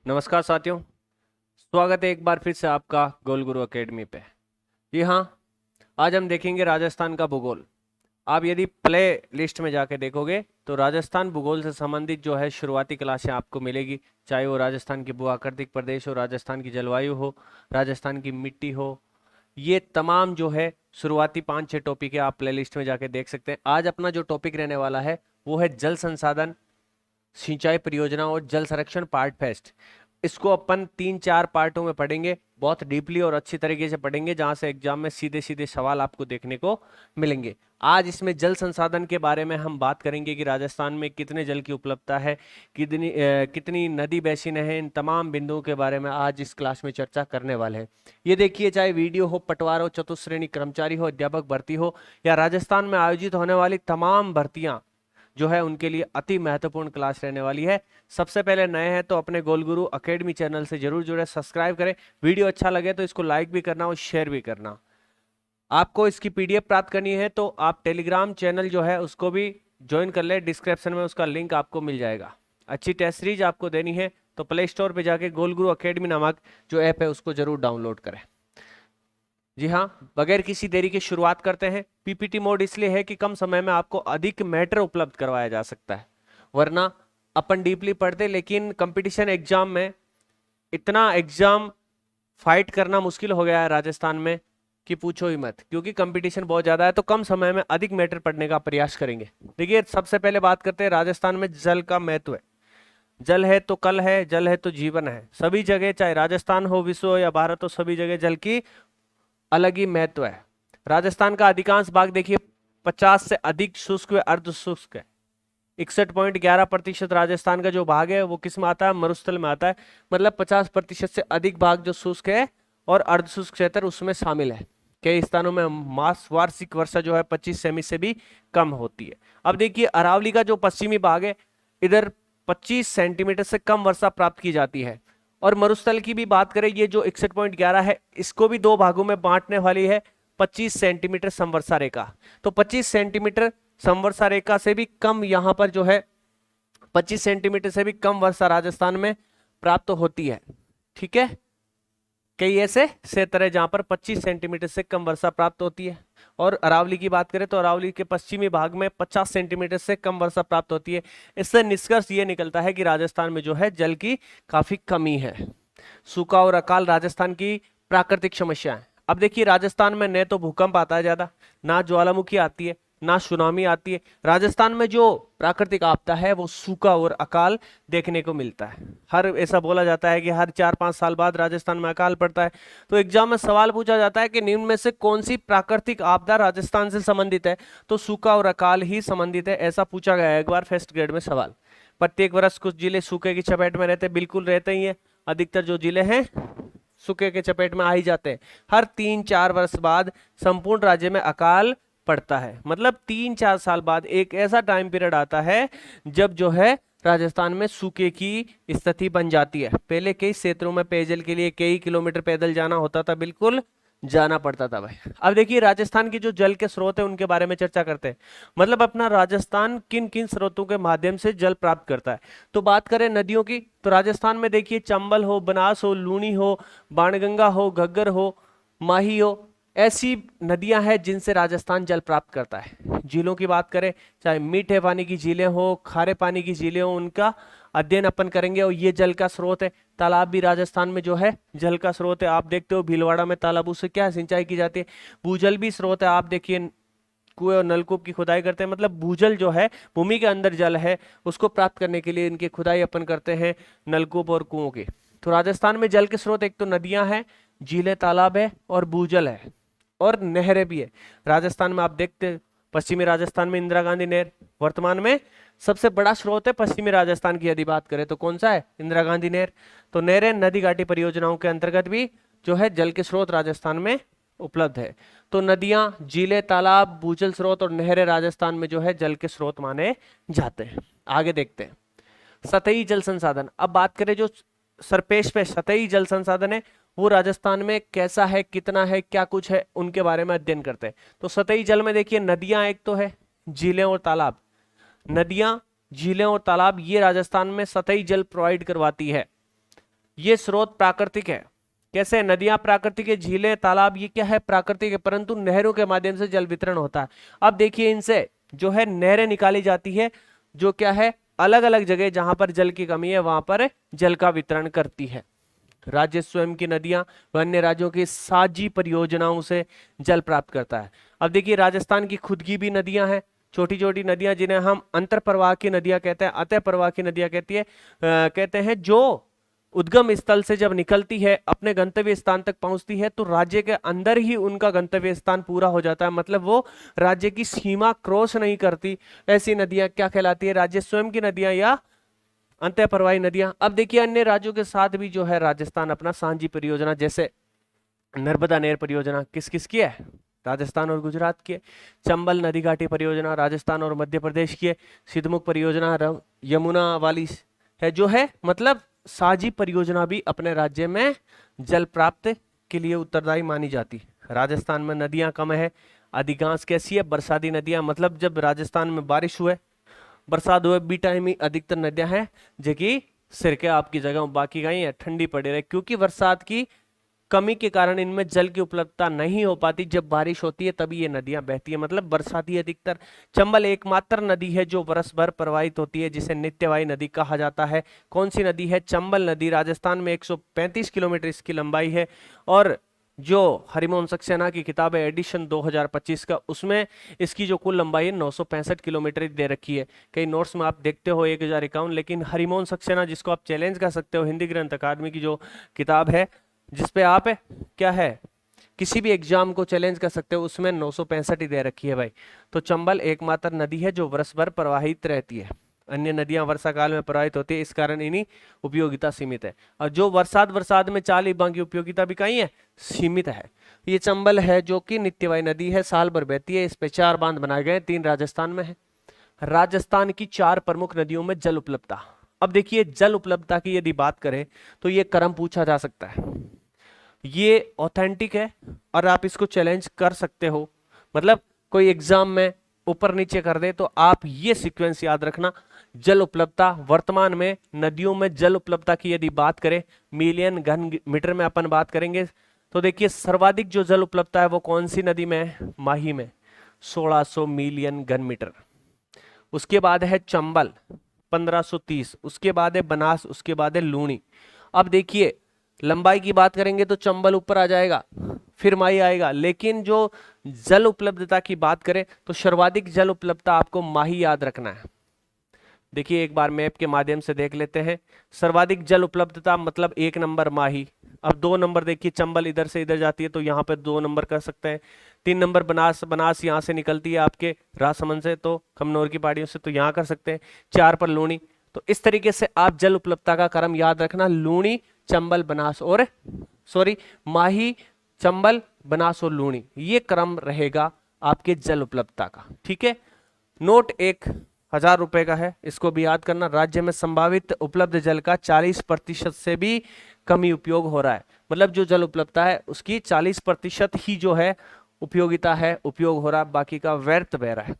नमस्कार साथियों, स्वागत है एक बार फिर से आपका गोल गुरु एकेडमी पे। जी हाँ, आज हम देखेंगे राजस्थान का भूगोल। आप यदि प्ले लिस्ट में जाके देखोगे तो राजस्थान भूगोल से संबंधित जो है शुरुआती क्लासें आपको मिलेगी, चाहे वो राजस्थान की भू आकृतिक प्रदेश हो, राजस्थान की जलवायु हो, राजस्थान की मिट्टी हो। ये तमाम जो है शुरुआती 5-6 टॉपिक है, आप प्ले लिस्ट में जाके देख सकते हैं। आज अपना जो टॉपिक रहने वाला है वो है जल संसाधन, सिंचाई परियोजना और जल संरक्षण पार्ट फेस्ट। इसको अपन 3-4 पार्टों में पढ़ेंगे, बहुत डीपली और अच्छी तरीके से पढ़ेंगे, जहां से एग्जाम में सीधे सीधे सवाल आपको देखने को मिलेंगे। आज इसमें जल संसाधन के बारे में हम बात करेंगे कि राजस्थान में कितने जल की उपलब्धता है, कितनी नदी बेसिन है। इन तमाम बिंदुओं के बारे में आज इस क्लास में चर्चा करने वाले हैं। ये देखिए, चाहे वीडियो हो, पटवार हो, चतुश्रेणी कर्मचारी हो, अध्यापक भर्ती हो, या राजस्थान में आयोजित होने वाली तमाम भर्तियां जो है उनके लिए अति महत्वपूर्ण क्लास रहने वाली है। सबसे पहले नए हैं तो अपने गोल गुरु एकेडमी चैनल से जरूर जुड़े, सब्सक्राइब करें। वीडियो अच्छा लगे तो इसको लाइक भी करना और शेयर भी करना। आपको इसकी पीडीएफ प्राप्त करनी है तो आप टेलीग्राम चैनल जो है उसको भी ज्वाइन कर ले, डिस्क्रिप्शन में उसका लिंक आपको मिल जाएगा। अच्छी टेस्ट सीरीज आपको देनी है तो प्ले स्टोर पर जाके गोल गुरु एकेडमी नामक जो ऐप है उसको जरूर डाउनलोड करें। जी हाँ, बगैर किसी देरी के शुरुआत करते हैं। पीपीटी मोड इसलिए है कि कम समय में आपको अधिक मैटर उपलब्ध करवाया जा सकता है, वरना अपन डीपली पढ़ते लेकिन कंपटीशन एग्जाम में इतना एग्जाम फाइट करना मुश्किल हो गया है राजस्थान में कि पूछो ही मत, क्योंकि कंपटीशन बहुत ज्यादा है। तो कम समय में अधिक मैटर पढ़ने का प्रयास करेंगे। देखिए, सबसे पहले बात करते हैं राजस्थान में जल का महत्व है। जल है तो कल है, जल है तो जीवन है। सभी जगह, चाहे राजस्थान हो, विश्व हो या भारत हो, सभी जगह जल की अलग ही महत्व है। राजस्थान का अधिकांश भाग देखिए 50 से अधिक शुष्क व अर्ध शुष्क है। 61.11% राजस्थान का जो भाग है वो किस में आता है? मरुस्थल में आता है। मतलब 50% से अधिक भाग जो शुष्क है और अर्ध शुष्क क्षेत्र उसमें शामिल है। कई स्थानों में मास वार्षिक वर्षा जो है 25 सेमी से भी कम होती है। अब देखिए, अरावली का जो पश्चिमी भाग है, इधर 25 सेंटीमीटर से कम वर्षा प्राप्त की जाती है। और मरुस्थल की भी बात करें, ये जो 61.11 है, इसको भी दो भागों में बांटने वाली है 25 सेंटीमीटर समवर्षा रेखा। तो 25 सेंटीमीटर समवर्षा रेखा से भी कम यहाँ पर जो है 25 सेंटीमीटर से भी कम वर्षा राजस्थान में प्राप्त होती है। ठीक है, कई ऐसे क्षेत्र है जहां पर 25 सेंटीमीटर से कम वर्षा प्राप्त होती है। और अरावली की बात करें तो अरावली के पश्चिमी भाग में 50 सेंटीमीटर से कम वर्षा प्राप्त होती है। इससे निष्कर्ष ये निकलता है कि राजस्थान में जो है जल की काफी कमी है। सूखा और अकाल राजस्थान की प्राकृतिक समस्या है। अब देखिए, राजस्थान में न तो भूकंप आता है ज्यादा, ना ज्वालामुखी आती है, ना सुनामी आती है। राजस्थान में जो प्राकृतिक आपदा है वो सूखा और अकाल देखने को मिलता है। हर ऐसा बोला जाता है कि हर 4-5 साल बाद राजस्थान में अकाल पड़ता है। तो एग्जाम में सवाल पूछा जाता है कि निम्न में से कौन सी प्राकृतिक आपदा राजस्थान से संबंधित है? तो सूखा और अकाल ही संबंधित है, ऐसा पूछा गया है एक बार फर्स्ट ग्रेड में सवाल। प्रत्येक वर्ष कुछ जिले सूखे की चपेट में रहते, बिल्कुल रहते ही है। अधिकतर जो जिले हैं सूखे के चपेट में आ ही जाते हैं। हर 3-4 वर्ष बाद संपूर्ण राज्य में अकाल पड़ता है। मतलब 3-4 साल बाद एक ऐसा टाइम पीरियड आता है जब जो है राजस्थान में सूखे की स्थिति बन जाती है। पहले कई क्षेत्रों में पेयजल के लिए कई किलोमीटर पैदल जाना होता था, बिल्कुल जाना पड़ता था भाई। अब देखिए, राजस्थान की जो जल के स्रोत है उनके बारे में चर्चा करते हैं। मतलब अपना राजस्थान किन किन स्रोतों के माध्यम से जल प्राप्त करता है। तो बात करें नदियों की, तो राजस्थान में देखिए चंबल हो, बनास हो, लूनी हो, बाणगंगा हो, घग्गर हो, माही हो, ऐसी नदियां हैं जिनसे राजस्थान जल प्राप्त करता है। झीलों की बात करें, चाहे मीठे पानी की झीलें हो, खारे पानी की झीलें हो, उनका अध्ययन अपन करेंगे और ये जल का स्रोत है। तालाब भी राजस्थान में जो है जल का स्रोत है। आप देखते हो भीलवाड़ा में तालाबों से क्या सिंचाई की जाती है। भूजल भी स्रोत है। आप देखिए, कुएं और नलकूप की खुदाई करते हैं। मतलब भूजल जो है, भूमि के अंदर जल है, उसको प्राप्त करने के लिए इनकी खुदाई अपन करते हैं, नलकूप और कुओं की। तो राजस्थान में जल के स्रोत एक तो नदियां हैं, झीलें, तालाब है और भूजल है और नहरें भी है। राजस्थान में आप देखते, पश्चिमी राजस्थान में इंदिरा गांधी नहर वर्तमान में सबसे बड़ा स्रोत है। पश्चिमी राजस्थान की यदि बात करें तो कौन सा है? इंदिरा गांधी नहर। तो नहरें नदी घाटी परियोजनाओं के अंतर्गत भी जो है जल के स्रोत राजस्थान में उपलब्ध है। तो नदियां, झीलें, तालाब, भूजल स्रोत और नहरें राजस्थान में जो है जल के स्रोत माने जाते हैं। आगे देखते हैं सतही जल संसाधन। अब बात करें जो सरफेस पे सतही जल संसाधन है वो राजस्थान में कैसा है, कितना है, क्या कुछ है, उनके बारे में अध्ययन करते हैं। तो सतही जल में देखिए नदियां एक तो है, झीलें और तालाब। नदियां, झीलें और तालाब ये राजस्थान में सतही जल प्रोवाइड करवाती है। ये स्रोत प्राकृतिक है। कैसे? नदियां प्राकृतिक है, झीलें तालाब ये क्या है? प्राकृतिक है, परंतु नहरों के माध्यम से जल वितरण होता है। अब देखिए इनसे जो है नहरें निकाली जाती है, जो क्या है अलग अलग जगह जहां पर जल की कमी है वहां पर जल का वितरण करती है। राज्य स्वयं की नदियां व अन्य राज्यों की साझी परियोजनाओं से जल प्राप्त करता है। अब देखिए राजस्थान की खुद की भी नदियां हैं, छोटी छोटी नदियां जिन्हें हम अंतर प्रवाह की नदियां कहते हैं, अतः प्रवाह की नदियां कहते हैं, जो उद्गम स्थल से जब निकलती है अपने गंतव्य स्थान तक पहुंचती है तो राज्य के अंदर ही उनका गंतव्य स्थान पूरा हो जाता है, मतलब वो राज्य की सीमा क्रॉस नहीं करती। ऐसी नदियां क्या कहलाती है? राज्य स्वयं की नदियां या अंतः प्रवाही नदियां। अब देखिए अन्य राज्यों के साथ भी जो है राजस्थान अपना सांझी परियोजना, जैसे नर्मदा नहर परियोजना किस किस की है? राजस्थान और गुजरात की है। चंबल नदी घाटी परियोजना राजस्थान और मध्य प्रदेश की है। सिद्धमुख परियोजना यमुना वाली है, जो है मतलब साझी परियोजना भी अपने राज्य में जल प्राप्त के लिए उत्तरदायी मानी जाती। राजस्थान में नदियां कम है, अधिकांश कैसी है? बरसाती नदियां, मतलब जब राजस्थान में बारिश हुए बरसात हुए बी टाइम ही अधिकतर नदियां हैं जो कि सिर के आपकी जगह, बाकी कहीं है ठंडी पड़ी रहे, क्योंकि बरसात की कमी के कारण इनमें जल की उपलब्धता नहीं हो पाती। जब बारिश होती है तभी ये नदियां बहती है, मतलब बरसाती अधिकतर। चंबल एकमात्र नदी है जो बरस भर प्रवाहित होती है, जिसे नित्यवाही नदी कहा जाता है। कौन सी नदी है? चंबल नदी। राजस्थान में 135 किलोमीटर इसकी लंबाई है। और जो हरिमोहन सक्सेना की किताब है एडिशन 2025 का, उसमें इसकी जो कुल लंबाई है 965 किलोमीटर दे रखी है। कई नोट्स में आप देखते हो 1051, लेकिन हरिमोहन सक्सेना जिसको आप चैलेंज कर सकते हो, हिंदी ग्रंथ अकादमी की जो किताब है जिसपे आप क्या है किसी भी एग्जाम को चैलेंज कर सकते हो, उसमें 965 ही दे रखी है भाई। तो चंबल एकमात्र नदी है जो वर्ष भर प्रवाहित रहती है, अन्य नदियां वर्षा काल में प्रवाहित होती है, इस कारण इन्हीं उपयोगिता सीमित है। और जो बरसात में चाल बाकी उपयोगिता भी कहीं है सीमित है। ये चंबल है जो कि नित्यवाही नदी है, साल भर बहती है। इस पे 4 बांध बनाए गए, 3 राजस्थान में है। राजस्थान की 4 प्रमुख नदियों में जल उपलब्धता। अब देखिए जल उपलब्धता की यदि बात करें तो ये क्रम पूछा जा सकता है, ये ऑथेंटिक है और आप इसको चैलेंज कर सकते हो, मतलब कोई एग्जाम में ऊपर नीचे कर दे तो आप ये सीक्वेंस याद रखना। जल उपलब्धता वर्तमान में नदियों में जल उपलब्धता की यदि बात करें मिलियन घन मीटर में अपन बात करेंगे तो देखिए सर्वाधिक जो जल उपलब्धता है वो कौन सी नदी में है? माही में 1600 मिलियन घन मीटर। उसके बाद है चंबल 1530, उसके बाद है बनास, उसके बाद है लूणी। अब देखिए लंबाई की बात करेंगे तो चंबल ऊपर आ जाएगा, फिर माही आएगा, लेकिन जो जल उपलब्धता की बात करें तो सर्वाधिक जल उपलब्धता आपको माही याद रखना है। देखिए एक बार मैप के माध्यम से देख लेते हैं। सर्वाधिक जल उपलब्धता मतलब 1 नंबर माही। अब 2 नंबर देखिए चंबल इधर से इधर जाती है तो यहाँ पे 2 नंबर कर सकते हैं। 3 नंबर बनास, बनास यहाँ से निकलती है आपके राजसमंद से तो खमनोर की पहाड़ियों से, तो यहाँ कर सकते हैं। 4 पर लूणी। तो इस तरीके से आप जल उपलब्धता का क्रम याद रखना, लूणी चंबल बनास और माही चंबल बनास और लूणी, ये क्रम रहेगा आपके जल उपलब्धता का। ठीक है, नोट 1000 रुपए का है, इसको भी याद करना। राज्य में संभावित उपलब्ध जल का 40% से भी कमी उपयोग हो रहा है, मतलब जो जल उपलब्धता है उसकी 40% ही जो है उपयोगिता है, उपयोग हो रहा है, बाकी का व्यर्थ बह रहा है।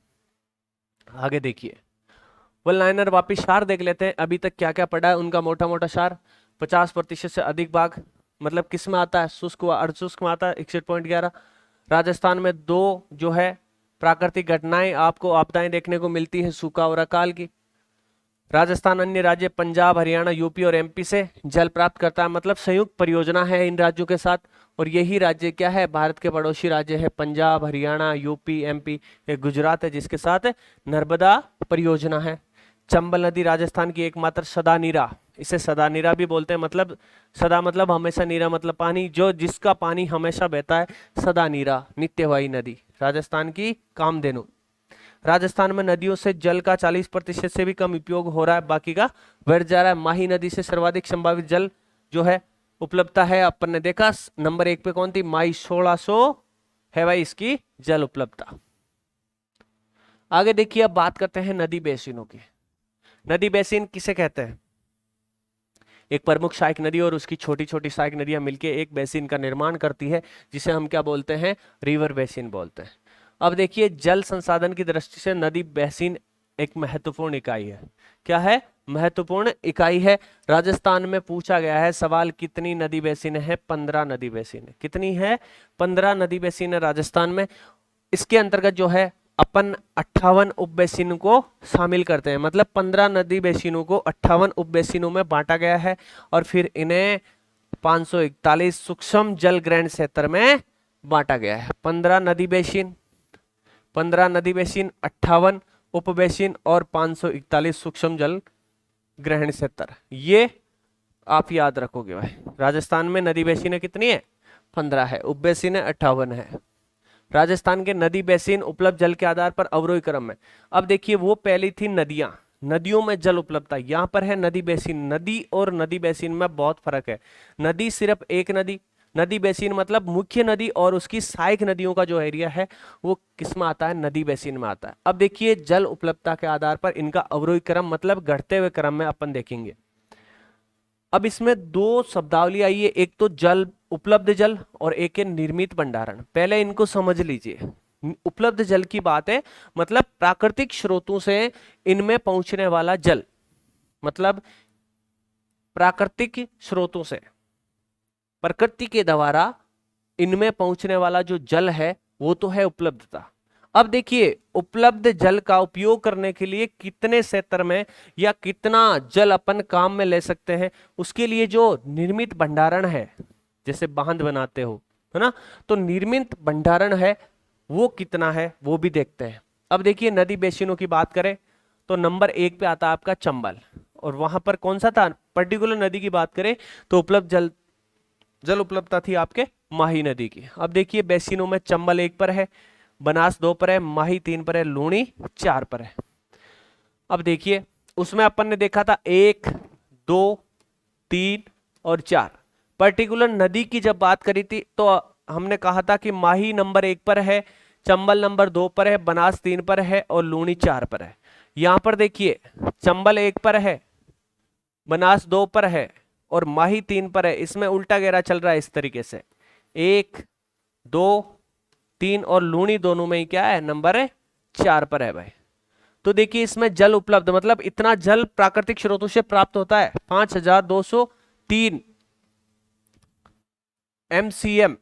आगे देखिए वन लाइनर वापिस सार देख लेते हैं, अभी तक क्या क्या पढ़ा है उनका मोटा मोटा सार। 50% से अधिक भाग मतलब किस में आता है? शुष्क व अर्धशुष्क में आता है 61.11। राजस्थान में 2 जो है प्राकृतिक घटनाएं आपको आपदाएं देखने को मिलती है, सूखा और अकाल की। राजस्थान अन्य राज्य पंजाब हरियाणा यूपी और एमपी से जल प्राप्त करता है, मतलब संयुक्त परियोजना है इन राज्यों के साथ। और यही राज्य क्या है? भारत के पड़ोसी राज्य है पंजाब हरियाणा यूपी एमपी। एक गुजरात है जिसके साथ नर्मदा परियोजना है। चंबल नदी राजस्थान की एकमात्र सदा नीरा, इसे सदा नीरा भी बोलते हैं, मतलब सदा मतलब हमेशा, नीरा मतलब पानी, जो जिसका पानी हमेशा बहता है, सदा नीरा नित्यवाही नदी राजस्थान की कामधेनु। राजस्थान में नदियों से जल का 40% से भी कम उपयोग हो रहा है, बाकी का व्यर्थ जा रहा है। माही नदी से सर्वाधिक संभावित जल जो है उपलब्धता है, अपन ने देखा नंबर 1 पे कौन थी? माही 1600 है भाई इसकी जल उपलब्धता। आगे देखिए अब बात करते हैं नदी बेसिनों की। नदी बेसिन किसे कहते हैं? एक प्रमुख सहायक नदी और उसकी छोटी छोटी सहायक नदियां मिलकर एक बेसिन का निर्माण करती है, जिसे हम क्या बोलते हैं? रिवर बेसिन बोलते हैं। अब देखिए जल संसाधन की दृष्टि से नदी बेसिन एक महत्वपूर्ण इकाई है। क्या है? महत्वपूर्ण इकाई है। राजस्थान में पूछा गया है सवाल, कितनी नदी बेसिन है? 15 नदी बेसिन है। कितनी है? 15 नदी बेसिन है राजस्थान में। इसके अंतर्गत जो है अपन 58 उपबेसिन को शामिल करते हैं, मतलब 15 नदी बेसिनों को 58 उपबेसिनों में बांटा गया है और फिर इन्हें 541 सूक्ष्म जल ग्रहण क्षेत्र में बांटा गया है। 15 नदी बेसिन, 15 नदी बेसिन, 58 उपबेसिन और 541 सूक्ष्म जल ग्रहण क्षेत्र, ये आप याद रखोगे भाई। राजस्थान में नदी बेसिन कितनी है? 15 है। उपबेसिन 58 है। राजस्थान के नदी बेसिन उपलब्ध जल के आधार पर अवरोही क्रम में। अब देखिए, वो पहली थी नदियां, नदियों में जल उपलब्धता, यहाँ पर है नदी बेसिन। नदी और नदी बेसिन में बहुत फर्क है। नदी सिर्फ एक नदी, नदी बेसिन मतलब मुख्य नदी और उसकी सहायक नदियों का जो एरिया है वो किसमें आता है? नदी बेसिन में आता है। अब देखिए, जल उपलब्धता के आधार पर इनका अवरोही क्रम मतलब घटते हुए क्रम में अपन देखेंगे। अब इसमें दो शब्दावली आई है, एक तो जल, उपलब्ध जल, और एक है निर्मित भंडारण। पहले इनको समझ लीजिए। उपलब्ध जल की बात है, मतलब प्राकृतिक स्रोतों से इनमें पहुंचने वाला जल, मतलब प्राकृतिक स्रोतों से, प्रकृति के द्वारा इनमें पहुंचने वाला जो जल है वो तो है उपलब्धता। अब देखिए, उपलब्ध जल का उपयोग करने के लिए कितने क्षेत्र में या कितना जल अपन काम में ले सकते हैं, उसके लिए जो निर्मित भंडारण है, जैसे बांध बनाते हो, है ना, तो निर्मित भंडारण है वो कितना है वो भी देखते हैं। अब देखिए, नदी बेसिनों की बात करें तो नंबर 1 पे आता है आपका चंबल, और वहां पर कौन सा था? पर्टिकुलर नदी की बात करें तो उपलब्ध जल उपलब्धता थी आपके माही नदी की। अब देखिए, बेसिनों में चंबल 1 पर है, बनास 2 पर है, माही 3 पर है, लूणी 4 पर है। अब देखिए, उसमें अपन ने देखा था 1, 2, 3 और 4। पर्टिकुलर नदी की जब बात करी थी तो हमने कहा था कि माही नंबर 1 पर है, चंबल नंबर 2 पर है, बनास 3 पर है और लूणी 4 पर है। यहां पर देखिए, चंबल 1 पर है, बनास 2 पर है और माही 3 पर है। इसमें उल्टा घेरा चल रहा है इस तरीके से, 1, 2, 3 और लूणी दोनों में ही क्या है? नंबर 4 पर है भाई। तो देखिए, इसमें जल उपलब्ध मतलब इतना जल प्राकृतिक स्रोतों से प्राप्त होता है, 5203 MCM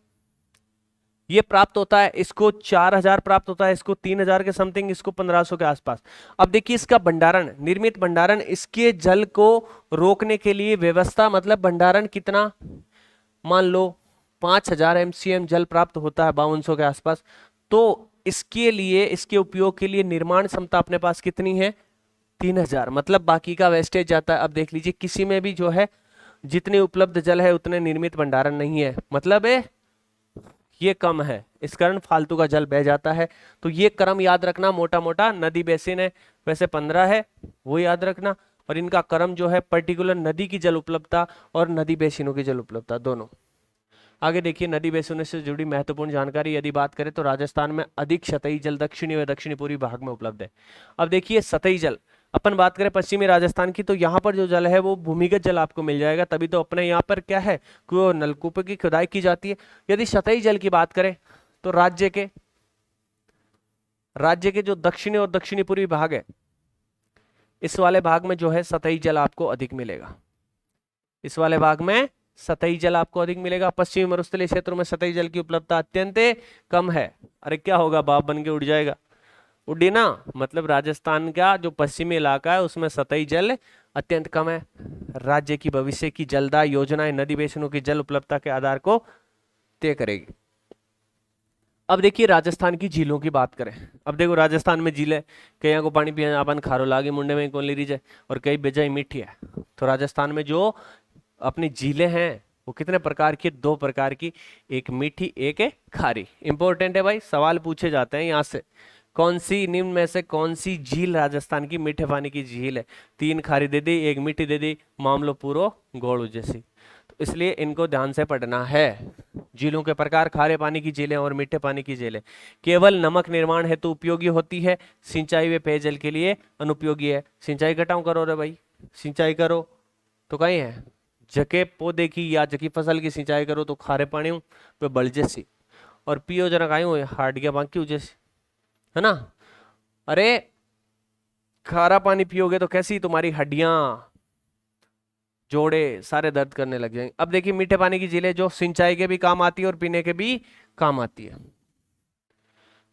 ये प्राप्त होता है। इसको 4000 प्राप्त होता है, इसको 3000 के समथिंग, इसको 1500 के आसपास। अब देखिए, इसका भंडारण, निर्मित भंडारण, इसके जल को रोकने के लिए व्यवस्था, मतलब भंडारण कितना? मान लो 5000 MCM जल प्राप्त होता है, 5200 के आसपास। तो इसके लिए, इसके उपयोग के लिए निर्माण क्षमता अपने पास कितनी है? 3000, मतलब बाकी का वेस्टेज जाता है। अब देख लीजिए, किसी में भी जो है जितने उपलब्ध जल है उतने निर्मित भंडारण नहीं है, मतलब ये कम है, इस कारण फालतू का जल बह जाता है। तो ये क्रम याद रखना, मोटा मोटा नदी बेसिन है वैसे 15 है, वो याद रखना। और इनका क्रम जो है पर्टिकुलर नदी की जल उपलब्धता और नदी बेसिनों की जल उपलब्धता दोनों। आगे देखिए, नदी बेसिनों से जुड़ी महत्वपूर्ण जानकारी यदि बात करें तो राजस्थान में अधिक सतही जल दक्षिणी व दक्षिणी पूर्वी भाग में उपलब्ध है। अब देखिए, सतही जल, अपन बात करें पश्चिमी राजस्थान की, तो यहाँ पर जो जल है वो भूमिगत जल आपको मिल जाएगा। तभी तो अपने यहाँ पर क्या है कि वो नलकूपों की खुदाई की जाती है। यदि सतही जल की बात करें तो राज्य के जो दक्षिणी और दक्षिणी पूर्वी भाग है, इस वाले भाग में जो है सतही जल आपको अधिक मिलेगा। इस वाले भाग में सतही जल आपको अधिक मिलेगा। पश्चिमी मरुस्थलीय क्षेत्रों में सतही जल की उपलब्धता अत्यंत कम है। अरे क्या होगा, बाप बन के उड़ जाएगा? उड़ी ना, मतलब राजस्थान का जो पश्चिमी इलाका है उसमें सतही जल अत्यंत कम है। राज्य की भविष्य की जलदाय योजनाएं नदी बेसिनों की जल उपलब्धता के आधार को तय करेगी। अब देखिए, राजस्थान की झीलों की बात करें। अब देखो, राजस्थान में झीलें, कई को पानी पिया अपन खारो लागे मुंडे में कौन ली रही जाए, और कई बेजाई मीठी है। तो राजस्थान में जो अपनी झीलें हैं वो कितने प्रकार की? 2 प्रकार की, एक मीठी एक है खारी। इंपॉर्टेंट है भाई, सवाल पूछे जाते हैं यहाँ से। कौन सी निम्न में से कौन सी झील राजस्थान की मीठे पानी की झील है? 3 खारी दे दी, 1 मीठी दे दी, मामलो पूरो गोड़ू जैसी। तो इसलिए इनको ध्यान से पढ़ना है। झीलों के प्रकार, खारे पानी की झीलें और मीठे पानी की झीलें केवल नमक निर्माण हेतु तो उपयोगी होती है, सिंचाई व पेयजल के लिए अनुपयोगी है। सिंचाई घटाओ करो रे भाई, सिंचाई करो तो कहीं है जके पौधे की या जकी फसल की सिंचाई करो तो खारे पानी पे बल जैसी, और पियो जना काई हार्ड गया बाकी जैसी, है ना। अरे खारा पानी पियोगे तो कैसी तुम्हारी हड्डियां, जोड़े सारे दर्द करने लग जाएंगे। अब देखिए मीठे पानी की झीलें जो सिंचाई के भी काम आती है और पीने के भी काम आती है।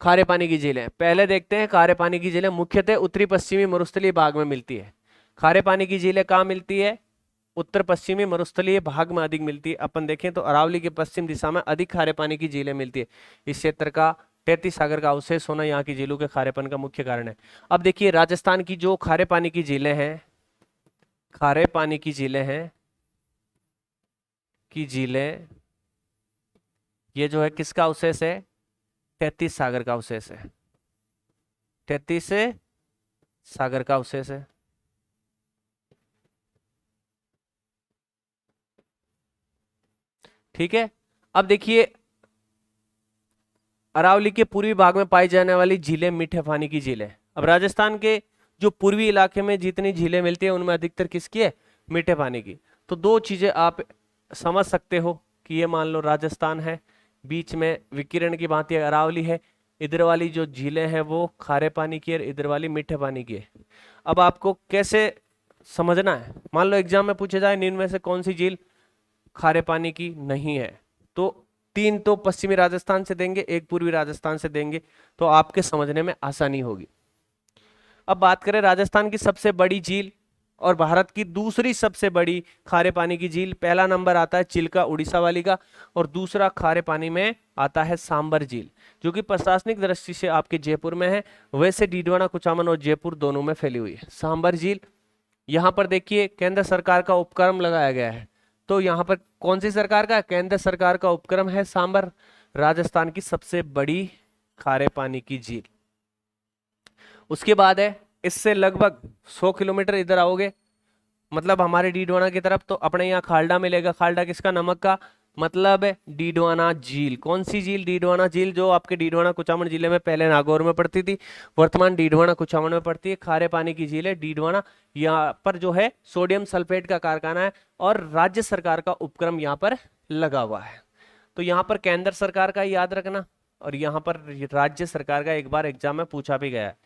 खारे पानी की झीलें, पहले देखते हैं खारे पानी की झीलें मुख्यतः उत्तरी पश्चिमी मरुस्थलीय भाग में मिलती है। खारे पानी की झीलें कहाँ मिलती है? उत्तर पश्चिमी मरुस्थलीय भाग में अधिक मिलती है। अपन देखें तो अरावली के पश्चिम दिशा में अधिक खारे पानी की झीलें मिलती है। इस क्षेत्र का 33 सागर का अवशेष होना यहाँ की झीलों के खारेपन का मुख्य कारण है। अब देखिए राजस्थान की जो खारे पानी की झीलें हैं, खारे पानी की झीलें हैं की झीलें, ये जो है किसका अवशेष है? 33 सागर का अवशेष है। 33 सागर का अवशेष है। ठीक है। अब देखिए अरावली के पूर्वी भाग में पाई जाने वाली झीलें मीठे पानी की झीलें। अब राजस्थान के जो पूर्वी इलाके में जितनी झीलें मिलती है उनमें अधिकतर किसकी है? मीठे पानी की। तो दो चीजें आप समझ सकते हो कि ये मान लो राजस्थान है, बीच में विकिरण की भांति अरावली है, इधर वाली जो झीलें हैं वो खारे पानी की है, इधर वाली मीठे पानी की है। अब आपको कैसे समझना है? मान लो एग्जाम में पूछे जाए निम्न में से कौन सी झील खारे पानी की नहीं है, तो 3 तो पश्चिमी राजस्थान से देंगे, 1 पूर्वी राजस्थान से देंगे, तो आपके समझने में आसानी होगी। अब बात करें राजस्थान की सबसे बड़ी झील और भारत की दूसरी सबसे बड़ी खारे पानी की झील, पहला नंबर आता है चिल्का उड़ीसा वाली का, और दूसरा खारे पानी में आता है सांबर झील, जो कि प्रशासनिक दृष्टि से आपके जयपुर में है। वैसे डीडवाना, कुचामन और जयपुर दोनों में फैली हुई है सांबर झील। यहाँ पर देखिए केंद्र सरकार का उपक्रम लगाया गया है, तो यहाँ पर कौन सी सरकार का? केंद्र सरकार का उपक्रम है सांबर, राजस्थान की सबसे बड़ी खारे पानी की झील। उसके बाद है इससे लगभग 100 किलोमीटर इधर आओगे, मतलब हमारे डीडवाना की तरफ, तो अपने यहाँ खालडा मिलेगा। खालडा किसका? नमक का, मतलब डीडवाना झील। कौन सी झील? डीडवाना झील, जो आपके डीडवाना कुचामन जिले में पहले नागौर में पड़ती थी, वर्तमान डीडवाना कुचामन में पड़ती है। खारे पानी की झील है डीडवाना। यहाँ पर जो है सोडियम सल्फेट का कारखाना है और राज्य सरकार का उपक्रम यहाँ पर लगा हुआ है। तो यहाँ पर केंद्र सरकार का याद रखना, और यहाँ पर राज्य सरकार का एक बार एग्जाम में पूछा भी गया है।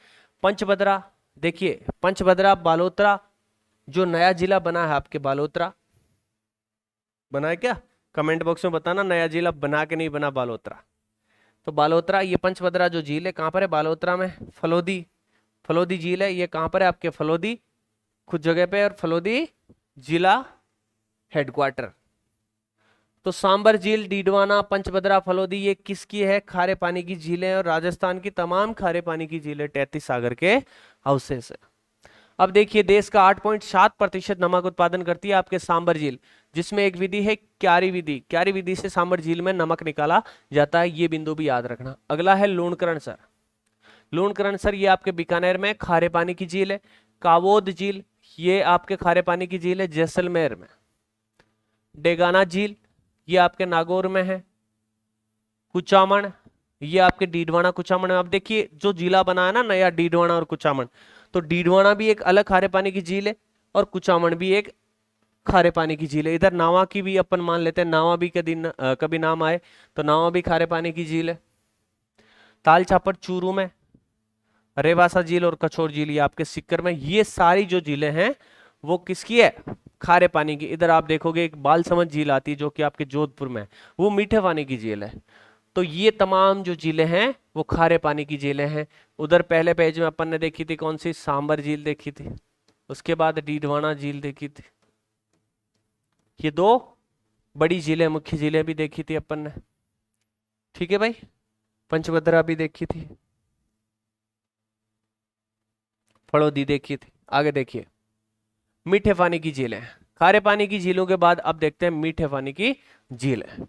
पंचभद्रा, देखिए पंचभद्रा बालोतरा जो नया जिला बना है आपके, बालोतरा बना है क्या? कमेंट बॉक्स में बताना नया जिला बना के नहीं बना बालोतरा। तो बालोतरा, ये पंचभद्रा जो झील है कहाँ पर है? बालोतरा में। फलोदी, फलोदी झील है, ये कहाँ पर है आपके? फलोदी खुद जगह पे, और फलोदी जिला हेडक्वार्टर। तो सांबर झील, डीडवाना, पंचभद्रा, फलोदी, ये किसकी है? खारे पानी की झीलें, और राजस्थान की तमाम खारे पानी की झीलें 33 सागर के अवशेष है। अब देखिए देश का 8.7% नमक उत्पादन करती है आपके सांबर झील, जिसमें एक विधि है क्यारी विधि। क्यारी विधि से सांबर झील में नमक निकाला जाता है, ये बिंदु भी याद रखना। अगला है लूणकरणसर। लूणकरणसर ये आपके बीकानेर में खारे पानी की झील है। कावोद झील, ये आपके खारे पानी की झील है जैसलमेर में। डेगाना झील, ये आपके नागौर में है। कुचामन, ये आपके डीडवाना कुचामन में। अब देखिए जो जिला बना है ना नया, डीडवाना और कुचामन, तो डीडवाना भी एक अलग खारे पानी की झील है और कुचामन भी एक खारे पानी की झील है। इधर नावा की भी अपन मान लेते हैं, नावा भी कभी नाम आए तो नावा भी खारे पानी की झील है। ताल छापर चूरू में, रेवासा झील और कछोर झील ये आपके सिक्कर में। ये सारी जो झीलें हैं वो किसकी है? खारे पानी की। इधर आप देखोगे एक बालसमंद झील आती है जो कि आपके जोधपुर में है, वो मीठे पानी की झील है। तो ये तमाम जो झीलें हैं वो खारे पानी की झीलें हैं। उधर पहले पेज में अपन ने देखी थी कौन सी? सांबर झील देखी थी, उसके बाद डीडवाना झील देखी थी, ये 2 बड़ी झीलें, मुख्य झीलें भी देखी थी अपन ने। ठीक है भाई, पंचभद्रा भी देखी थी, फड़ौदी देखी थी। आगे देखिए मीठे पानी की झीलें। खारे पानी की झीलों के बाद अब देखते हैं मीठे पानी की झीलें।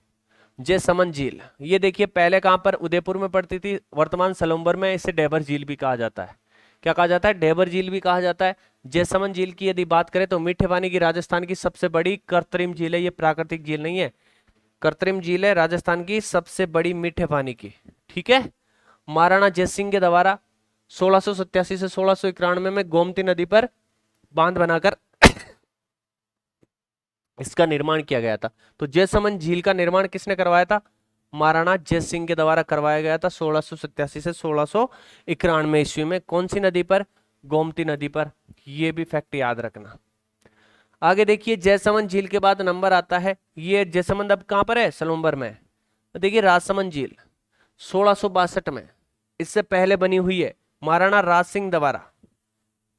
जैसमंद झील, ये देखिए पहले कहां पर? उदयपुर में पड़ती थी, वर्तमान सलूम्बर में। इसे डेबर झील भी कहा जाता है। क्या कहा जाता है? डेबर झील भी कहा जाता है। जैसमंद झील की यदि बात करें तो मीठे पानी की राजस्थान की सबसे बड़ी कृत्रिम झील है, ये प्राकृतिक झील नहीं है, कृत्रिम झील है, राजस्थान की सबसे बड़ी मीठे पानी की। ठीक है। महाराणा जयसिंह के द्वारा 1687 से 1691 में गोमती नदी पर बांध बनाकर इसका निर्माण किया गया था। तो जयसमंद झील का निर्माण किसने करवाया था? महाराणा जयसिंह के द्वारा करवाया गया था 1687 से 1691 ईस्वी में। कौन सी नदी पर? गोमती नदी पर, ये भी फैक्ट याद रखना। आगे देखिए जयसमंद झील के बाद नंबर आता है, ये जयसमंद अब कहां पर है, सलूम्बर में। तो देखिए राजसमंद झील 1662 में, इससे पहले बनी हुई है महाराणा राज सिंह द्वारा।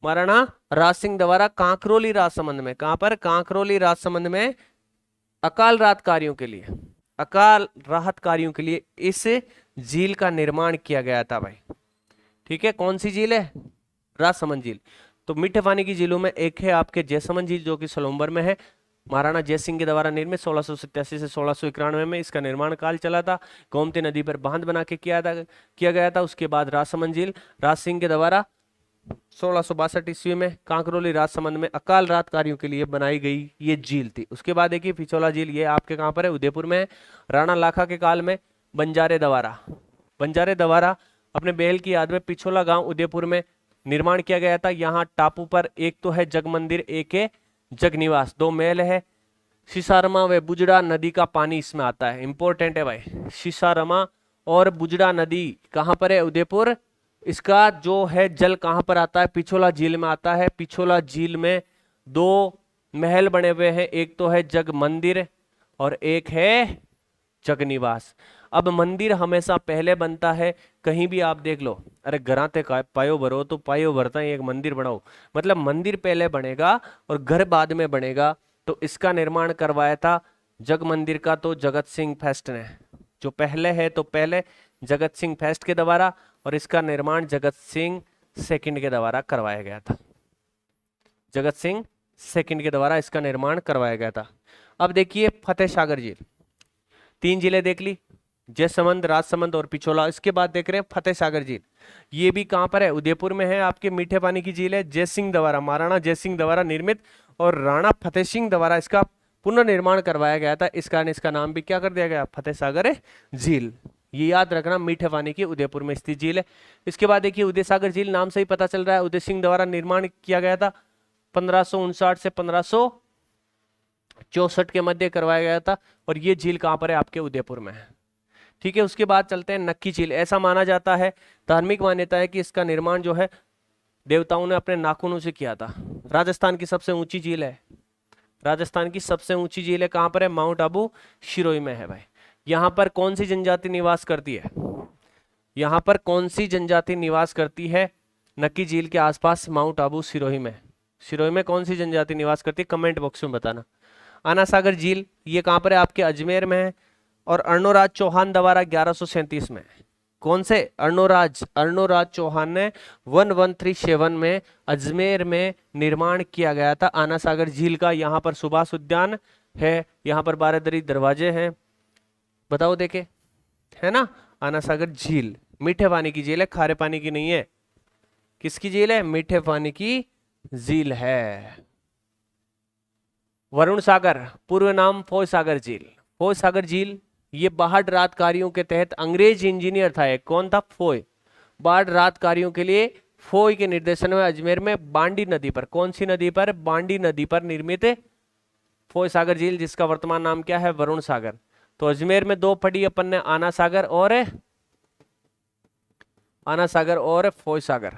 महाराणा राज सिंह द्वारा कांकरोली राजसमंद में, कहां पर, कांकरोली राजसमंद में अकाल राहत कार्यों के लिए, अकाल राहत कार्यों के लिए इस झील का निर्माण किया गया था भाई। ठीक है, कौन सी झील है, राजसमंद झील। तो मीठे पानी की झीलों में एक है आपके जयसमंद झील जो कि सलूम्बर में है, महाराणा जय सिंह के द्वारा निर्मित 1687 से 1691 में इसका निर्माण काल चला था। गोमती नदी पर बांध बना के किया गया था। उसके बाद राजसमंद झील राज सिंह के द्वारा 1662 ईस्वी में कांकरोली राजसमंद में अकाल राहत कार्यों के लिए बनाई गई ये झील थी। उसके बाद देखिए पिछोला झील, ये आपके कहां पर है, उदयपुर में है। राणा लाखा के काल में बंजारे द्वारा अपने बेल की याद में पिछोला गांव उदयपुर में निर्माण किया गया था। यहाँ टापू पर एक तो है जग मंदिर, एक है जग निवास, 2 महल है। शीशारमा व बुजड़ा नदी का पानी इसमें आता है, इंपॉर्टेंट है भाई। शीशारमा और बुजड़ा नदी कहां पर है, उदयपुर। इसका जो है जल कहां पर आता है, पिछोला झील में आता है। पिछोला झील में 2 महल बने हुए हैं, एक तो है जग मंदिर और एक है जग निवास। अब मंदिर हमेशा पहले बनता है, कहीं भी आप देख लो, अरे घराते पायो भरो तो पायो भरता ही एक मंदिर बनाओ, मतलब मंदिर पहले बनेगा और घर बाद में बनेगा। तो इसका निर्माण करवाया था जग मंदिर का तो जगत सिंह फर्स्ट ने, जो पहले है तो पहले जगत सिंह फर्स्ट के द्वारा, और इसका निर्माण जगत सिंह सेकंड के द्वारा करवाया गया था। जगत सिंह सेकंड के द्वारा इसका निर्माण करवाया गया था। अब देखिए फतेह सागर झील, 3 जिले देख ली, जयसमंद, राजसमंद और पिछोला। इसके बाद देख रहे हैं फतेह सागर झील, ये भी कहां पर है, उदयपुर में है। आपके मीठे पानी की झील है, जय सिंह द्वारा, महाराणा जय सिंह द्वारा निर्मित और राणा फतेह सिंह द्वारा इसका पुनर्निर्माण करवाया गया था। इस कारण इसका नाम भी क्या कर दिया गया, फतेह सागर झील। ये याद रखना, मीठे पानी की उदयपुर में स्थित झील है। इसके बाद देखिए उदय सागर झील, नाम से ही पता चल रहा है उदय सिंह द्वारा निर्माण किया गया था। 1559 से 1564 के मध्य करवाया गया था, और ये झील कहां पर है, आपके उदयपुर में है। ठीक है, उसके बाद चलते हैं नक्की झील। ऐसा माना जाता है, धार्मिक मान्यता है कि इसका निर्माण जो है देवताओं ने अपने नाखूनों से किया था। राजस्थान की सबसे ऊंची झील है, राजस्थान की सबसे ऊंची झील है, कहां पर है, माउंट आबू शिरोई में है भाई। यहां पर कौन सी जनजाति निवास करती है, यहां पर कौन सी जनजाति निवास करती है नक्की झील के आसपास, माउंट आबू सिरोही में। सिरोही में कौन सी जनजाति निवास करती है, कमेंट बॉक्स में बताना। आना सागर झील, ये कहां पर है, आपके अजमेर में है। और अर्णोराज चौहान द्वारा 1137 में, कौन से, अर्णोराज चौहान ने 1137 में अजमेर में निर्माण किया गया था आना सागर झील का। यहाँ पर सुभाष उद्यान है, यहाँ पर बारादरी दरवाजे हैं, बताओ देखे, है ना। आना सागर झील मीठे पानी की झील है, खारे पानी की नहीं है। किसकी झील है, मीठे पानी की झील है। वरुण सागर, पूर्व नाम फोय सागर झील। फोय सागर झील ये बाढ़ राहत कार्यों के तहत अंग्रेज इंजीनियर था एक, कौन था, फोय। बाढ़ राहत कार्यों के लिए फोय के निर्देशन में अजमेर में बांडी नदी पर, कौन सी नदी पर, बांडी नदी पर निर्मित फोय सागर झील, जिसका वर्तमान नाम क्या है, वरुण सागर। तो अजमेर में 2 पढ़ी अपन ने, आना सागर और फोय सागर।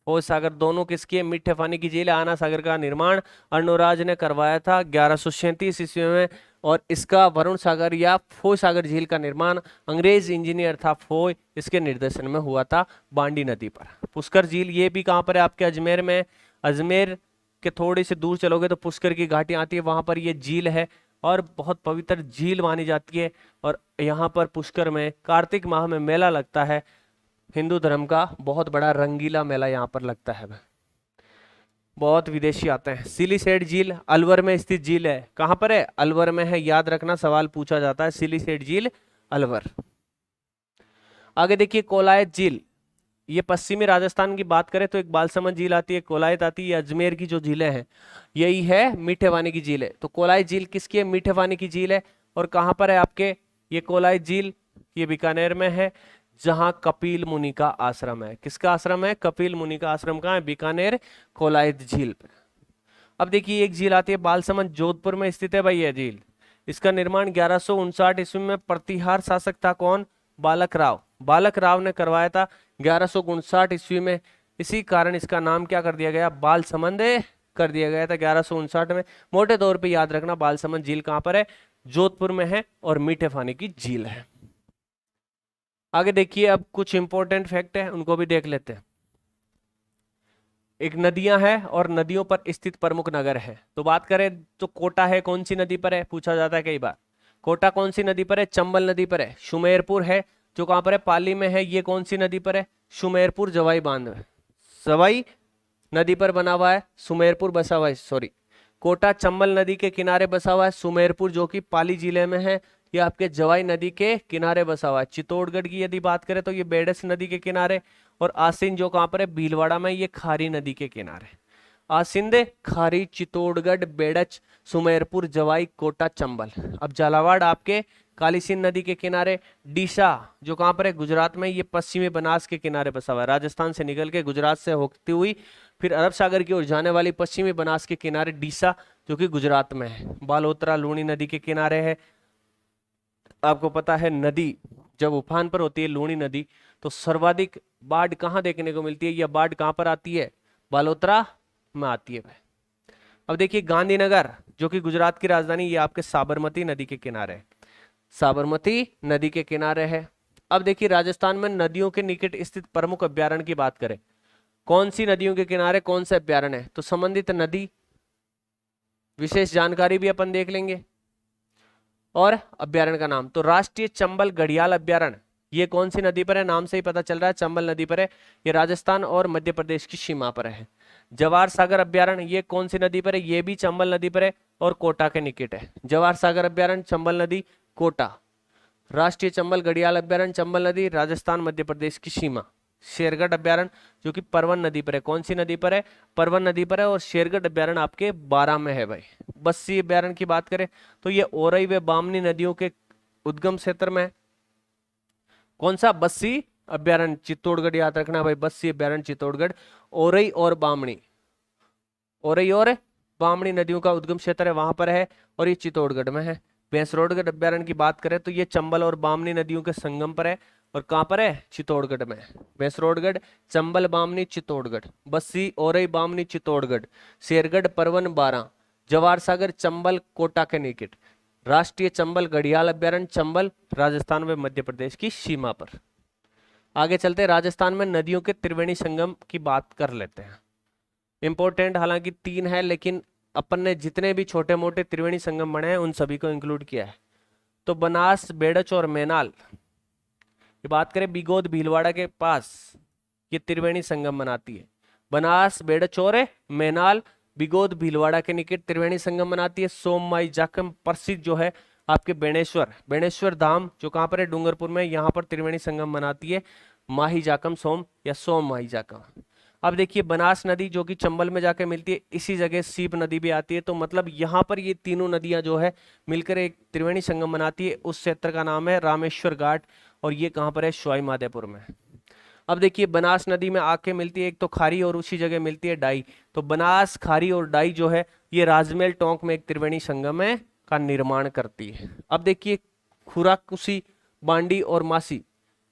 फोय सागर दोनों किसकी है, मीठे पानी की झील है। आना सागर का निर्माण अर्णोराज ने करवाया था 1137 ईस्वी में, और इसका वरुण सागर या फोय सागर झील का निर्माण अंग्रेज इंजीनियर था फोय, इसके निर्देशन में हुआ था बांडी नदी पर। पुष्कर झील ये भी कहां पर है, आपके अजमेर में। अजमेर के थोड़ी से दूर चलोगे तो पुष्कर की घाटी आती है, वहां पर ये झील है और बहुत पवित्र झील मानी जाती है। और यहाँ पर पुष्कर में कार्तिक माह में मेला लगता है, हिंदू धर्म का बहुत बड़ा रंगीला मेला यहाँ पर लगता है, बहुत विदेशी आते हैं। सिलीसेट झील अलवर में स्थित झील है, कहां पर है, अलवर में है, याद रखना, सवाल पूछा जाता है, सिलीसेट झील अलवर। आगे देखिए कोलायत झील, ये पश्चिमी राजस्थान की बात करें तो एक बालसमंद झील आती है, कोलायत आती है, अजमेर की जो झीलें हैं यही है मीठे पानी की झील है। तो कोलायत झील किसकी है, मीठे पानी की झील है। और कहां पर है आपके ये कोलायत झील, ये बीकानेर में है, जहां कपिल मुनि का आश्रम है। किसका आश्रम है, कपिल मुनि का आश्रम कहां है, बीकानेर कोलायत झील पे। अब देखिए एक झील आती है बालसमंद, जोधपुर में स्थित है भाई ये झील। इसका निर्माण 1159 ईस्वी में प्रतिहार शासक था कौन, बालक राव ने करवाया था 1159 ईस्वी में। इसी कारण इसका नाम क्या कर दिया गया, बालसमंद कर दिया गया था 1159 में। मोटे तौर पे याद रखना, बालसमंद झील कहां पर है, जोधपुर में है और मीठे पानी की झील है। आगे देखिए, अब कुछ इंपॉर्टेंट फैक्ट है उनको भी देख लेते हैं। एक नदियां हैं और नदियों पर स्थित प्रमुख नगर है, तो बात करें तो कोटा है, कौन सी नदी पर है, पूछा जाता है कई बार। कोटा कौन सी नदी पर है, चंबल नदी पर है। सुमेरपुर है जो कहां पर है, पाली में है, ये कौन सी नदी पर है, सुमेरपुर जवाई बांध है, सवाई नदी पर बना हुआ है, सुमेरपुर बसा हुआ है, सॉरी। कोटा चंबल नदी के किनारे बसा हुआ है, सुमेरपुर जो कि पाली जिले में है ये आपके जवाई नदी के किनारे बसा हुआ है। चित्तौड़गढ़ की यदि बात करें तो ये बेडस नदी के किनारे, और आसिन जो कहां पर है, भीलवाड़ा में, ये खारी नदी के किनारे। आसिंद, खारी, चित्तौड़गढ़, बेडच, सुमेरपुर, जवाई, कोटा, चंबल। अब झालावाड़ आपके काली सिंध नदी के किनारे। डीसा जो कहां पर है, गुजरात में, ये पश्चिमी बनास के किनारे बसा हुआ है। राजस्थान से निकल के गुजरात से होती हुई फिर अरब सागर की ओर जाने वाली पश्चिमी बनास के किनारे डीसा जो कि गुजरात में है। बालोतरा लूणी नदी के किनारे है। आपको पता है नदी जब उफान पर होती है लूणी नदी, तो सर्वाधिक बाढ़ कहां देखने को मिलती है, यह बाढ़ कहां पर आती है, बालोतरा में आती है। अब देखिए गांधीनगर जो कि गुजरात की राजधानी, ये आपके साबरमती नदी के किनारे है, साबरमती नदी के किनारे है। अब देखिए राजस्थान में नदियों के निकट स्थित प्रमुख अभ्यारण्य की बात करें, कौन सी नदियों के किनारे कौन सा अभ्यारण्य है, तो संबंधित नदी विशेष जानकारी भी अपन देख लेंगे और अभ्यारण्य का नाम। तो राष्ट्रीय चंबल घड़ियाल अभ्यारण्य, ये कौन सी नदी पर है, नाम से ही पता चल रहा है चंबल नदी पर है, ये राजस्थान और मध्य प्रदेश की सीमा पर है। जवाहर सागर अभ्यारण्य, ये कौन सी नदी पर है, ये भी चंबल नदी पर है और कोटा के निकट है। जवाहर सागर अभ्यारण्य, चंबल नदी, कोटा। राष्ट्रीय चंबल घड़ियाल अभ्यारण्य, चंबल नदी, राजस्थान मध्य प्रदेश की सीमा। शेरगढ़ अभ्यारण्य जो कि परवन नदी पर है, कौन सी नदी पर है, परवन नदी पर है, और शेरगढ़ अभ्यारण्य आपके 12 में है भाई। बस्सी अभ्यारण्य की बात करें तो ये ओरई व बामनी नदियों के उद्गम क्षेत्र में है। कौन सा, बस्सी अभ्यारण्य, चित्तौड़गढ़ याद रखना भाई, बस्सी अभ्यारण्य चित्तौड़गढ़। ओरई और बामनी, ओरई और बामनी नदियों का उद्गम क्षेत्र है, वहां पर है और ये चित्तौड़गढ़ में है। भैंसरोडगढ़ अभ्यारण्य की बात करें तो ये चंबल और बामनी नदियों के संगम पर है और कहां पर है, चित्तौड़गढ़ में। भैंसरोडगढ़, चंबल, बामनी, चित्तौड़गढ़। बस्सी, ओरई, बामनी, चित्तौड़गढ़। शेरगढ़, परवन, 12। जवाहर सागर, चंबल, कोटा के निकट। राष्ट्रीय चंबल घड़ियाल अभ्यारण्य, चंबल, राजस्थान व मध्य प्रदेश की सीमा पर। आगे चलते राजस्थान में नदियों के त्रिवेणी संगम की बात कर लेते हैं। इंपॉर्टेंट हालांकि 3 है, लेकिन अपन ने जितने भी छोटे मोटे त्रिवेणी संगम बने हैं उन सभी को इंक्लूड किया है। तो बनास, बेड़च और मैनाल, ये बात करें बिगोद भीलवाड़ा के पास, ये त्रिवेणी संगम बनाती है। बनास, बेड़च और मैनाल बिगोद भीलवाड़ा के निकट त्रिवेणी संगम बनाती है। सोममाई जाकम प्रसिद्ध जो है आपके बेणेश्वर, बेणेश्वर धाम जो कहां पर है, डूंगरपुर में, यहां पर त्रिवेणी संगम बनाती है माही जाकम सोम या सोम माही जाकम। अब देखिए बनास नदी जो कि चंबल में जाके मिलती है, इसी जगह सीप नदी भी आती है, तो मतलब यहाँ पर ये तीनों नदियां जो है मिलकर एक त्रिवेणी संगम बनाती है। उस क्षेत्र का नाम है रामेश्वर घाट और ये कहाँ पर है, सवाई माधोपुर में। अब देखिए बनास नदी में आके मिलती है, एक तो खारी और उसी जगह मिलती है डाई। तो बनास, खारी और डाई जो है ये राजमहल टोंक में एक त्रिवेणी संगम है का निर्माण करती है। अब देखिए खुराकुसी, बांडी और मासी,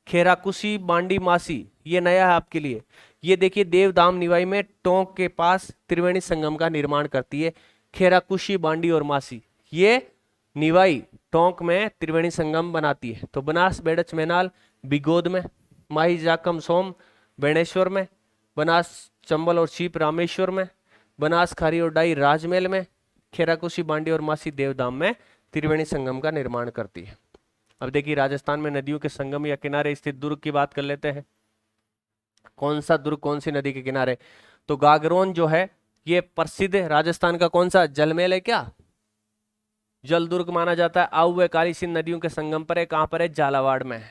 खेराकुसी, बांडी, मासी, ये नया है आपके लिए। ये देखिए देवधाम निवाई में टोंक के पास त्रिवेणी संगम का निर्माण करती है। खेराकुशी, बांडी और मासी, ये निवाई टोंक में त्रिवेणी संगम बनाती है। तो बनास, बेड़च, मैनाल बिगोद में, माही जाकम सोम बेणेश्वर में, बनास, चंबल और सीप रामेश्वर में, बनास, खारी और डाई राजमहल में, खेराकुशी, बांडी और मासी देवधाम में त्रिवेणी संगम का निर्माण करती है। अब देखिए राजस्थान में नदियों के संगम या किनारे स्थित दुर्ग की बात कर लेते हैं। कौन सा दुर्ग कौन सी नदी के किनारे, तो गागरोन जो है ये प्रसिद्ध राजस्थान का कौन सा जलमहल है, क्या जल दुर्ग माना जाता है। आऊ व काली सिंध नदियों के संगम पर है, कहां पर है, झालावाड़ में है।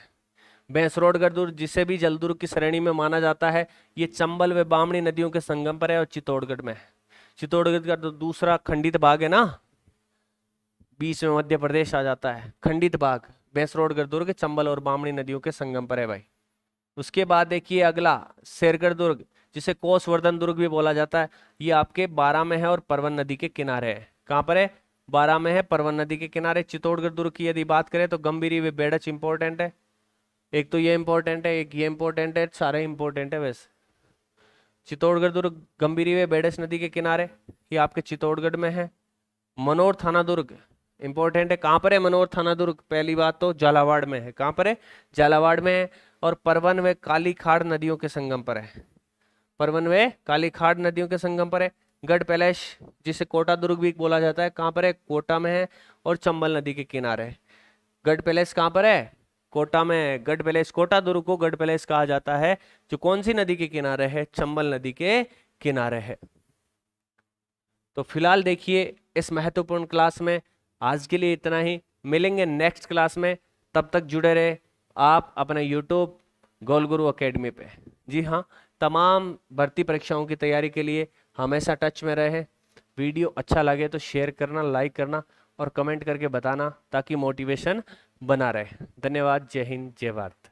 भैंसरोडगढ़ दुर्ग जिसे भी जल दुर्ग की श्रेणी में माना जाता है, ये चंबल व बामणी नदियों के संगम पर है और चित्तौड़गढ़ में है। चित्तौड़गढ़ का तो दूसरा खंडित भाग है ना, बीच में मध्य प्रदेश आ जाता है, खंडित भाग भैंसरोडगढ़ दुर्ग चंबल और बामणी नदियों के संगम पर है भाई। उसके बाद देखिए अगला शेरगढ़ दुर्ग जिसे कोसवर्धन दुर्ग भी बोला जाता है, ये आपके 12 में है और परवन नदी के किनारे है। कहां पर है, 12 में है, परवन नदी के किनारे। चित्तौड़गढ़ दुर्ग की यदि बात करें तो गंभीरी व बेड़च इंपॉर्टेंट है, एक तो ये इंपॉर्टेंट है, एक ये इंपॉर्टेंट है, सारे इंपॉर्टेंट है वैसे। चित्तौड़गढ़ दुर्ग गंभीरी वे बेडस नदी के किनारे, ये आपके चित्तौड़गढ़ में है। मनोर थाना दुर्ग इंपॉर्टेंट है, कहाँ पर है मनोर थाना दुर्ग? पहली बात तो झालावाड़ में है। कहाँ पर है? झालावाड़ में है। और परवन व काली खाड़ नदियों के संगम पर है। परवन व काली खाड़ नदियों के संगम पर है। गढ़ पैलेस जिसे कोटा दुर्ग भी बोला जाता है, कहाँ पर है? कोटा में है और चंबल नदी के किनारे है। गढ़ पैलेस कहाँ पर है? कोटा में है। गढ़ पैलेस, कोटा दुर्ग को गढ़ पैलेस कहा जाता है, जो कौन सी नदी के किनारे है? चंबल नदी के किनारे है। तो फिलहाल देखिए इस महत्वपूर्ण क्लास में आज के लिए इतना ही। मिलेंगे नेक्स्ट क्लास में, तब तक जुड़े रहे आप अपने यूट्यूब गोल गुरु अकेडमी पे। जी हाँ, तमाम भर्ती परीक्षाओं की तैयारी के लिए हमेशा टच में रहे। वीडियो अच्छा लगे तो शेयर करना, लाइक करना और कमेंट करके बताना, ताकि मोटिवेशन बना रहे। धन्यवाद। जय हिंद, जय भारत।